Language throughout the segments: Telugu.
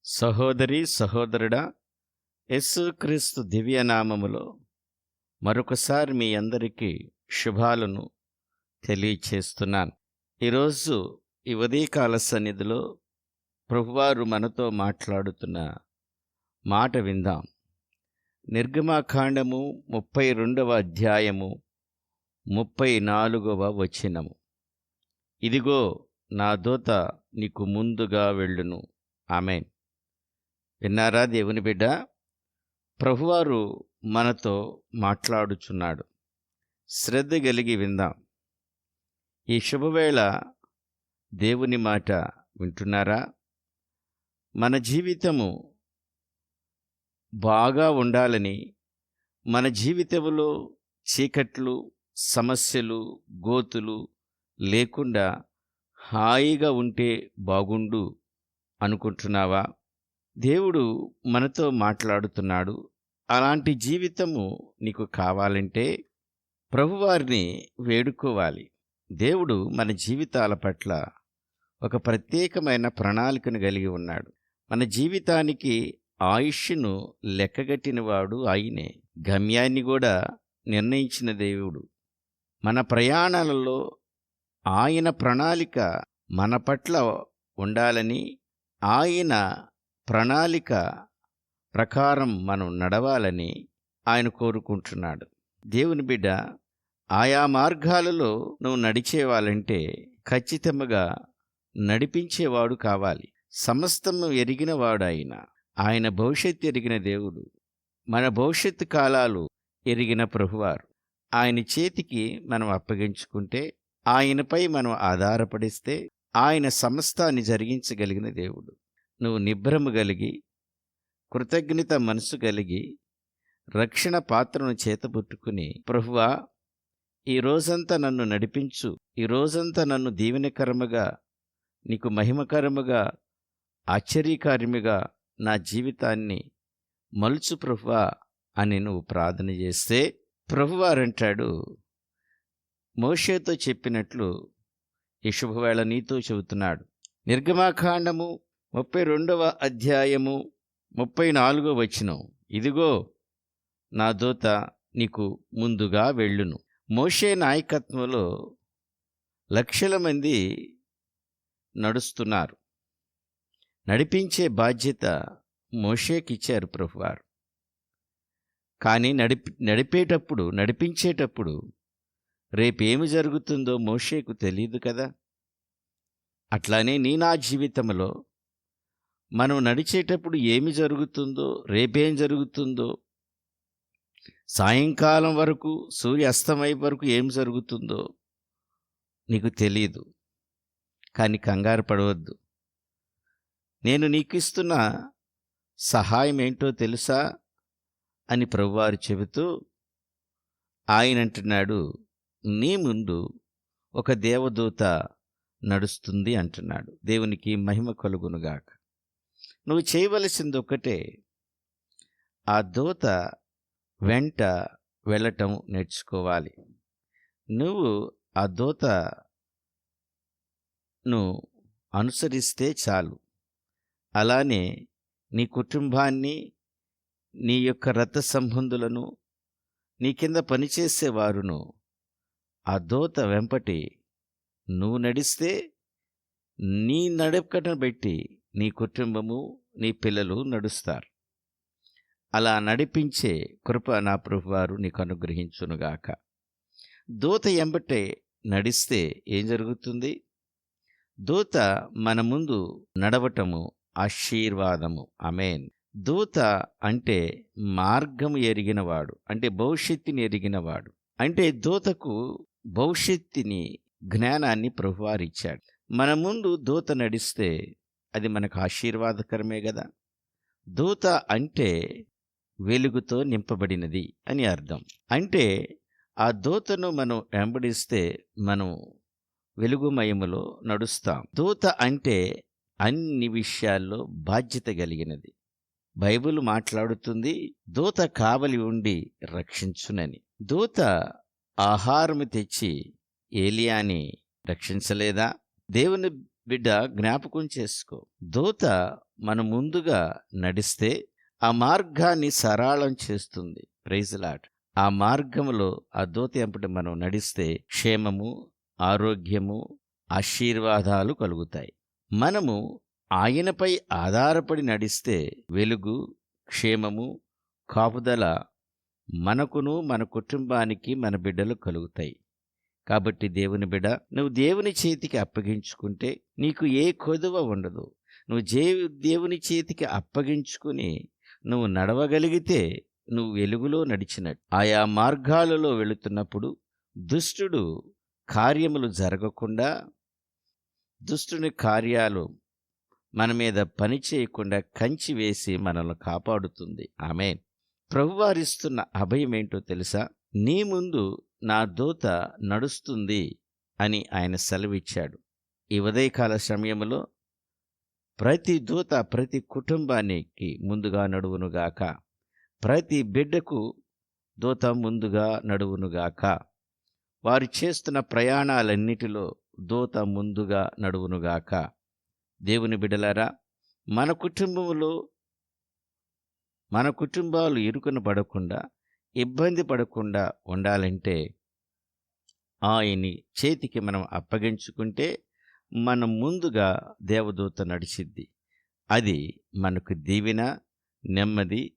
సహోదరి సహోదరుడా, యేసుక్రీస్తు దివ్యనామములో మరొకసారి మీ అందరికీ శుభాలను తెలియచేస్తున్నాను. ఈరోజు ఈ ఉదయకాల సన్నిధిలో ప్రభువారు మనతో మాట్లాడుతున్న మాట విందాం. నిర్గమాకాండము 32వ అధ్యాయము 34వ వచనము. ఇదిగో నా దూత నీకు ముందుగా వెళ్ళును. ఆమేన్. విన్నారా దేవుని బిడ్డ? ప్రభువారు మనతో మాట్లాడుచున్నాడు. శ్రద్ధ కలిగి విందాం. ఈ శుభవేళ దేవుని మాట వింటున్నారా? మన జీవితము బాగా ఉండాలని, మన జీవితంలో చీకట్లు, సమస్యలు, గోతులు లేకుండా హాయిగా ఉంటే బాగుండు అనుకుంటున్నావా? దేవుడు మనతో మాట్లాడుతున్నాడు. అలాంటి జీవితము నీకు కావాలంటే ప్రభువారిని వేడుకోవాలి. దేవుడు మన జీవితాల పట్ల ఒక ప్రత్యేకమైన ప్రణాళికను కలిగి ఉన్నాడు. మన జీవితానికి ఆయుష్ను లెక్కగట్టినవాడు ఆయనే. గమ్యాన్ని కూడా నిర్ణయించిన దేవుడు. మన ప్రయాణాలలో ఆయన ప్రణాళిక మన పట్ల ఉండాలని, ఆయన ప్రణాళిక ప్రకారం మనం నడవాలని ఆయన కోరుకుంటున్నాడు. దేవుని బిడ్డ, ఆయా మార్గాలలో నువ్వు నడిచేవాలంటే ఖచ్చితంగా నడిపించేవాడు కావాలి. సమస్తము ఎరిగినవాడు ఆయన భవిష్యత్తు ఎరిగిన దేవుడు. మన భవిష్యత్తు కాలాలు ఎరిగిన ప్రభువారు. ఆయన చేతికి మనం అప్పగించుకుంటే, ఆయనపై మనం ఆధారపడిస్తే ఆయన సమస్తాన్ని జరిగించగలిగిన దేవుడు. నువ్వు నిబ్బరము కలిగి, కృతజ్ఞత మనసు కలిగి, రక్షణ పాత్రను చేతబుట్టుకుని, ప్రభువా, ఈ రోజంతా నన్ను నడిపించు, ఈ రోజంతా నన్ను దీవెనకరముగా, నీకు మహిమకరముగా, ఆశ్చర్యకార్యముగా నా జీవితాన్ని మలుచు ప్రభువా అని నువ్వు ప్రార్థన చేస్తే, ప్రభువారంటాడు, మోషేతో చెప్పినట్లు ఈ శుభవేళ నీతో చెబుతున్నాడు. నిర్గమాకాండము 32వ అధ్యాయము 34వ వచనం. ఇదిగో నా దూత నీకు ముందుగా వెళ్ళును. మోషే నాయకత్వంలో లక్షల మంది నడుస్తున్నారు. నడిపించే బాధ్యత మోషేకిచ్చారు ప్రభువారు. కానీ నడిపించేటప్పుడు రేపేమి జరుగుతుందో మోషేకు తెలియదు కదా. అట్లానే నా జీవితంలో మనం నడిచేటప్పుడు ఏమి జరుగుతుందో, రేపేం జరుగుతుందో, సాయంకాలం వరకు, సూర్యాస్తమయ వరకు ఏం జరుగుతుందో నీకు తెలియదు. కానీ కంగారు పడవద్దు. నేను నీకు ఇస్తున్న సహాయం ఏంటో తెలుసా అని ప్రభువారు చెబుతూ ఆయన అంటున్నాడు, నీ ముందు ఒక దేవదూత నడుస్తుంది అంటున్నాడు. దేవునికి మహిమ కలుగునుగాక. నువ్వు చేయవలసింది ఒక్కటే, ఆ దూత వెంట వెళ్ళటం నేర్చుకోవాలి. నువ్వు ఆ దూతను అనుసరిస్తే చాలు. అలానే నీ కుటుంబాన్ని, నీ యొక్క రక్త సంబంధులను, నీ కింద పనిచేసేవారును ఆ దూత వెంపటి నువ్వు నడిస్తే, నీ నడకను బట్టి నీ కుటుంబము, నీ పిల్లలు నడుస్తారు. అలా నడిపించే కృప నా ప్రభువారు నీకు అనుగ్రహించునుగాక. దూత ఎంబటే నడిస్తే ఏం జరుగుతుంది? దూత మన ముందు నడవటము ఆశీర్వాదము. ఆమేన్. దూత అంటే మార్గము ఎరిగినవాడు, అంటే భవిష్యత్తుని ఎరిగినవాడు. అంటే దూతకు భవిష్యత్తుని, జ్ఞానాన్ని ప్రభువారిచ్చాడు. మన ముందు దూత నడిస్తే అది మనకు ఆశీర్వాదకరమే కదా. దూత అంటే వెలుగుతో నింపబడినది అని అర్థం. అంటే ఆ దూతను మనం వెంబడిస్తే మనం వెలుగుమయములో నడుస్తాం. దూత అంటే అన్ని విషయాల్లో బాధ్యత కలిగినది. బైబిల్ మాట్లాడుతుంది, దూత కావలి ఉండి రక్షించునని. దూత ఆహారము తెచ్చి ఏలియాని రక్షించలేదా? దేవుని బిడ్డ జ్ఞాపకం చేసుకో. దూత మన ముందుగా నడిస్తే ఆ మార్గాన్ని సరళం చేస్తుంది. Praise lord. ఆ మార్గములో ఆ దూత ఎంబట మనం నడిస్తే క్షేమము, ఆరోగ్యము, ఆశీర్వాదాలు కలుగుతాయి. మనము ఆయనపై ఆధారపడి నడిస్తే వెలుగు, క్షేమము, కాపుదల మనకును, మన కుటుంబానికి, మన బిడ్డలకు కలుగుతాయి. కాబట్టి దేవుని బిడ్డ, నువ్వు దేవుని చేతికి అప్పగించుకుంటే నీకు ఏ కొదువ ఉండదు. నువ్వు దేవుని చేతికి అప్పగించుకుని నువ్వు నడవగలిగితే నువ్వు వెలుగులో నడిచినట్టు. ఆయా మార్గాలలో వెళుతున్నప్పుడు దుష్టుడు కార్యములు జరగకుండా, దుష్టుని కార్యాలు మన మీద పని చేయకుండా కంచి వేసి మనల్ని కాపాడుతుంది. ఆమేన్. ప్రభువారిస్తున్న అభయం ఏంటో తెలుసా? నీ ముందు నా దూత నడుస్తుంది అని ఆయన సెలవిచ్చాడు. ఈ ఉదయకాల సమయంలో ప్రతి దూత ప్రతి కుటుంబానికి ముందుగా నడువునుగాక. ప్రతి బిడ్డకు దూత ముందుగా నడువునుగాక. వారు చేస్తున్న ప్రయాణాలన్నిటిలో దూత ముందుగా నడువునుగాక. దేవుని బిడ్డలారా, మన కుటుంబాలు ఇరుకున పడకుండా, ఇబ్బంది పడకుండా ఉండాలంటే ఆయన్ని చేతికి మనం అప్పగించుకుంటే మనం ముందుగా దేవదూత నడిచిద్ది. అది మనకు దీవెన, నెమ్మది,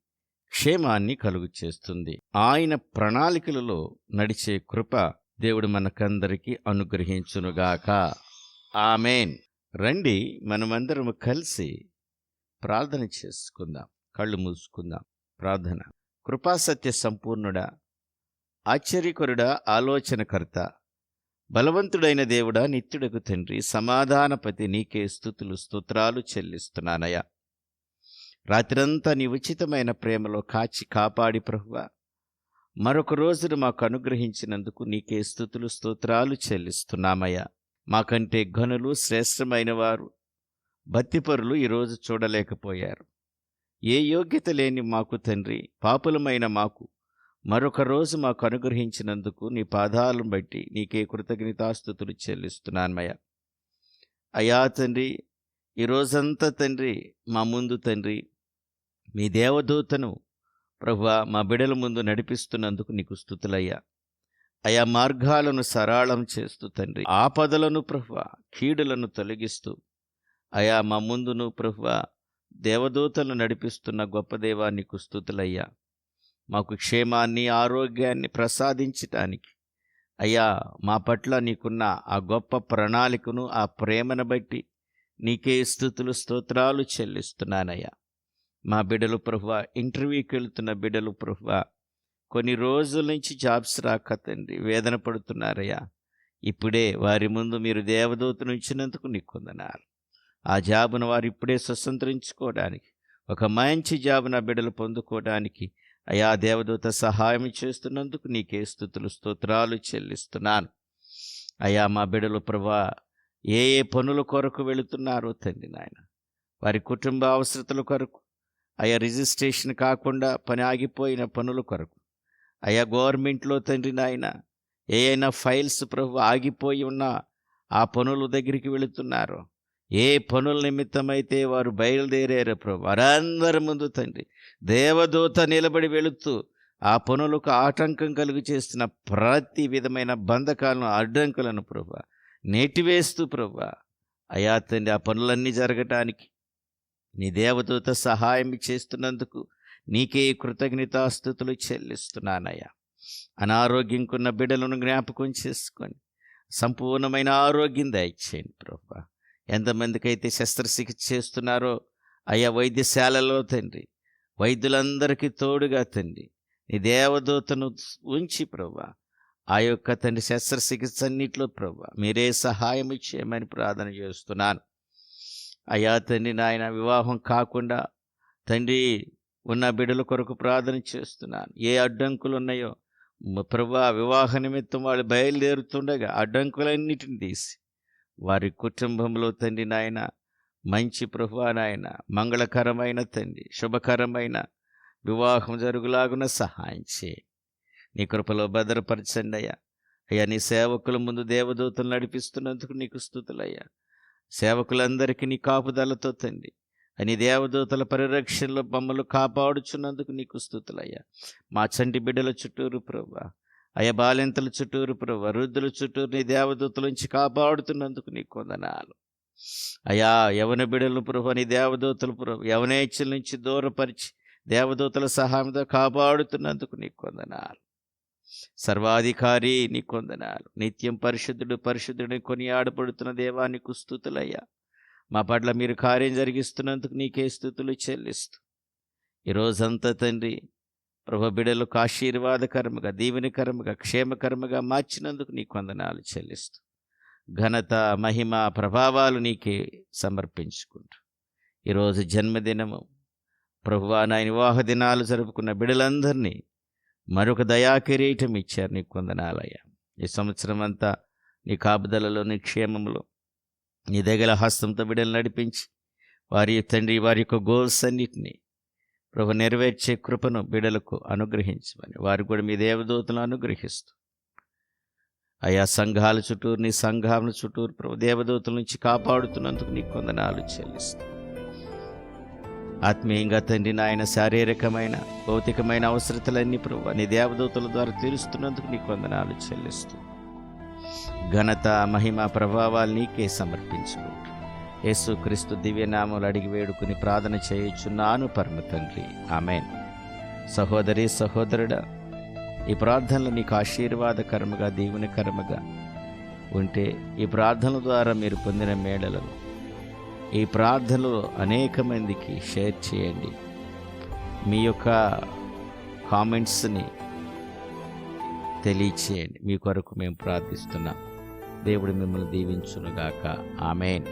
క్షేమాన్ని కలుగు చేస్తుంది. ఆయన ప్రణాళికలలో నడిచే కృప దేవుడు మనకందరికీ అనుగ్రహించునుగాక. ఆమేన్. రండి, మనమందరము కలిసి ప్రార్థన చేసుకుందాం. కళ్ళు మూసుకుందాం. ప్రార్థన. కృపాసత్య సంపూర్ణుడా, ఆశ్చర్యకరుడా, ఆలోచనకర్త, బలవంతుడైన దేవుడా, నిత్యుడకు తండ్రి, సమాధానపతి, నీకే స్తుతులు స్తోత్రాలు చెల్లిస్తున్నానయ్యా. రాత్రంతా నీ ఉచితమైన ప్రేమలో కాచి కాపాడి ప్రభువా, మరొక రోజును మాకు అనుగ్రహించినందుకు నీకే స్తుతులు స్తోత్రాలు చెల్లిస్తున్నామయ్యా. మాకంటే ఘనులు, శ్రేష్టమైన వారు, భక్తిపరులు ఈరోజు చూడలేకపోయారు. ఏ యోగ్యత లేని మాకు తండ్రి, పాపులమైన మాకు మరొక రోజు మాకు అనుగ్రహించినందుకు నీ పాదాలను బట్టి నీకే కృతజ్ఞతాస్తుతులు చెల్లిస్తున్నానయ్యా. అయ్యా తండ్రి, ఈరోజంతా తండ్రి మా ముందు తండ్రి మీ దేవదూతను ప్రభువా మా బిడల ముందు నడిపిస్తున్నందుకు నీకు స్తుతులయ్యా. ఆయా మార్గాలను సరళం చేస్తూ తండ్రి, ఆపదలను ప్రభువా, కీడులను తొలగిస్తూ అయా మా ముందును ప్రభువా దేవదూతలను నడిపిస్తున్న గొప్ప దేవా నీకు స్తుతులయ్యా. మాకు క్షేమాన్ని, ఆరోగ్యాన్ని ప్రసాదించటానికి అయ్యా మా పట్ల నీకున్న ఆ గొప్ప ప్రణాళికను, ఆ ప్రేమను బట్టి నీకే స్తుతులు స్తోత్రాలు చెల్లిస్తున్నానయ్యా. మా బిడ్డలు ప్రభువా, ఇంటర్వ్యూకి వెళుతున్న బిడ్డలు ప్రభువా, కొన్ని రోజుల నుంచి జాబ్స్ రాక తండ్రి వేదన పడుతున్నారయ్యా. ఇప్పుడే వారి ముందు మీరు దేవదూతను ఇచ్చినందుకు నీకు వందనాలు. ఆ జాబును వారు ఇప్పుడే స్వతంత్రించుకోవడానికి, ఒక మంచి జాబు నా బిడ్డలు పొందుకోవడానికి అయా దేవదూత సహాయం చేస్తున్నందుకు నీకే స్తుతులు స్తోత్రాలు చెల్లిస్తున్నాను. అయా మా బిడ్డలు ప్రభువా ఏ ఏ పనుల కొరకు వెళుతున్నారో తండ్రి నాయన, వారి కుటుంబ అవసరతల కొరకు, అయా రిజిస్ట్రేషన్ కాకుండా పని ఆగిపోయిన పనుల కొరకు, అయా గవర్నమెంట్లో తండ్రి నాయన ఏమైనా ఫైల్స్ ప్రభు ఆగిపోయి ఉన్న ఆ పనుల దగ్గరికి వెళుతున్నారో, ఏ పనుల నిమిత్తమైతే వారు బయలుదేరారో ప్రభు వారందరి ముందు తండ్రి దేవదూత నిలబడి వెళుతూ ఆ పనులకు ఆటంకం కలుగు చేస్తున్న ప్రతి విధమైన బంధకాలను, అడ్డంకులను ప్రభు నెట్టివేస్తూ ప్రభు అయా తండ్రి ఆ పనులన్నీ జరగటానికి నీ దేవదూత సహాయం చేస్తున్నందుకు నీకే కృతజ్ఞతాస్తుతులు చెల్లిస్తున్నానయ్యా. అనారోగ్యంకున్న బిడ్డలను జ్ఞాపకం చేసుకొని సంపూర్ణమైన ఆరోగ్యం దయచేయండి ప్రభు. ఎంతమందికైతే శస్త్రచికిత్స చేస్తున్నారో అయ్యా వైద్యశాలలో తండ్రి, వైద్యులందరికీ తోడుగా తండ్రి నీ దేవదూతను ఉంచి ప్రభు ఆ యొక్క తండ్రి శస్త్రచికిత్స అన్నిట్లో ప్రభు మీరే సహాయం చేయమని ప్రార్థన చేస్తున్నాను. అయ్యా తండ్రి నాయన వివాహం కాకుండా తండ్రి ఉన్న బిడ్డల కొరకు ప్రార్థన చేస్తున్నాను. ఏ అడ్డంకులు ఉన్నాయో ప్రభువా వివాహ నిమిత్తం వాళ్ళు బయలుదేరుతుండగా అడ్డంకులన్నిటిని తీసి వారి కుటుంబంలో తండ్రి నాయన మంచి ప్రభువా నాయన మంగళకరమైన తండ్రి శుభకరమైన వివాహం జరుగులాగున సహాయం చేయి. నీ కృపలో భద్రపరచండి అయ్యా. అయ్యా నీ సేవకుల ముందు దేవదూతలు నడిపిస్తున్నందుకు నీకు స్తుతులయ్యా. సేవకులందరికీ నీ కాపుదలతో తండ్రి అని దేవదూతల పరిరక్షణలో మమ్మల్ని కాపాడుచున్నందుకు నీకు స్తుతులయ్యా. మా చంటి బిడ్డల చుట్టూరు ప్రభువా, అయ్యా బాలింతల చుట్టూరు ప్రభువా, వృద్ధుల చుట్టూరు నీ దేవదూతల నుంచి కాపాడుతున్నందుకు నీకు వందనాలు. అయ్యా యవన బిడ్డలు ప్రభువా, నీ దేవదూతలు ప్రభు యవనేచ్ఛల నుంచి దూరపరిచి దేవదూతల సహాయంతో కాపాడుతున్నందుకు నీకు వందనాలు. సర్వాధికారి నీకు వందనాలు. నిత్యం పరిశుద్ధుడు పరిశుద్ధుడిని కొనియాడబడుతున్న దేవా నీకు స్తుతులయ్యా. మా పట్ల మీరు కార్యం జరిగిస్తున్నందుకు నీకే స్తుతులు చెల్లిస్తూ ఈ రోజంతా తండ్రి ప్రభు బిడ్డలకు ఆశీర్వాదకరముగా, దీవెనకరముగా, క్షేమకరముగా మార్చినందుకు నీకు వందనాలు చెల్లిస్తూ ఘనత, మహిమ, ప్రభావాలు నీకే సమర్పించుకుంటూ ఈరోజు జన్మదినము ప్రభువా, నాయన వివాహ దినాలు జరుపుకున్న బిడ్డలందరినీ మరొక దయాకిరీటం ఇచ్చారు. నీకు వందనాలయ్యా. ఈ సంవత్సరం అంతా నీ కాపుదలలో, నీ క్షేమంలో, నీ దగ్గర హస్తంతో బిడ్డలు నడిపించి వారి తండ్రి వారి యొక్క గోల్స్ అన్నిటినీ ప్రభు నెరవేర్చే కృపను బిడ్డలకు అనుగ్రహించమని వారు కూడా మీ దేవదూతలను అనుగ్రహిస్తూ అయా సంఘాల చుట్టూరు, నీ సంఘాల చుట్టూరు ప్రభు దేవదూతల నుంచి కాపాడుతున్నందుకు నీకు వందనాలు చెల్లిస్తూ ఆత్మీయంగా తండ్రి నాయన శారీరకమైన, భౌతికమైన అవసరతలన్నీ ప్రభు నీ దేవదూతల ద్వారా తీరుస్తున్నందుకు నీకు వందనాలు చెల్లిస్తూ ఘనత, మహిమ, ప్రభావాలు నీకే సమర్పించుకుంటూ యేసుక్రీస్తు దివ్యనామములు అడిగి వేడుకుని ప్రార్థన చేయుచున్నాను పరమ తండ్రి, ఆమేన్. సహోదరి, సహోదరుడా, ఈ ప్రార్థనలు నీకు ఆశీర్వాదకరముగా, దీవెనకరముగా ఉంటే ఈ ప్రార్థనల ద్వారా మీరు పొందిన మేడలను ఈ ప్రార్థనలు అనేక మందికి షేర్ చేయండి. మీ యొక్క కామెంట్స్ని తెలియచేయండి. మీ కొరకు మేము ప్రార్థిస్తున్నాం. దేవుడు మిమ్మల్ని దీవించునుగాక. ఆమేన్.